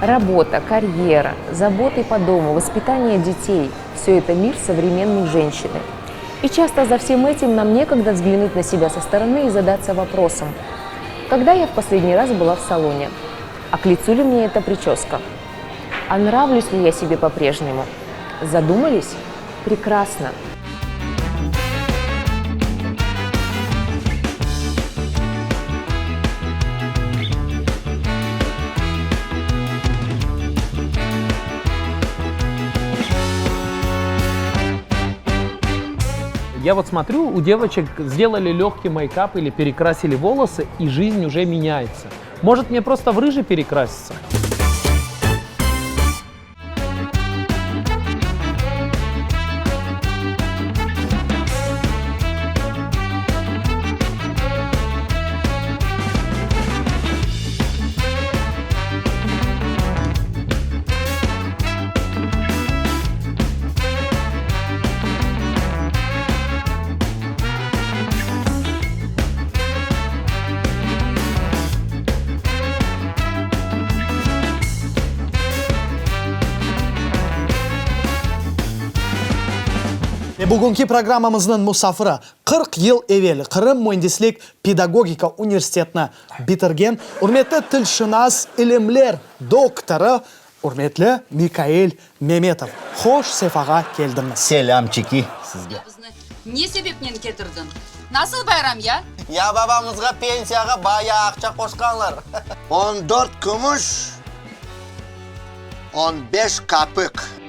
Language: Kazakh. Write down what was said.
Работа, карьера, заботы по дому, воспитание детей – все это мир современной женщины. И часто за всем этим нам некогда взглянуть на себя со стороны и задаться вопросом, когда я в последний раз была в салоне, а к лицу ли мне эта прическа, а нравлюсь ли я себе по-прежнему? Задумались? Прекрасно! Я вот смотрю, у девочек сделали легкий мейкап или перекрасили волосы, и жизнь уже меняется. Может, мне просто в рыжий перекраситься? Бүгінгі программамыздың мұсафыры 40 ел евел Қырым Mühendislik педагогика университетіні бітірген үрметті тілшінас илімлер докторы үрметлі Микаэль Меметов. Хош сефаға келдіңіз. Selamчики sizге. Не себептен кетірдің? Насыл байрам, я? Я бабамызға пенсияға бая ақша қосқанлар. 14 күміш, 15 қапық.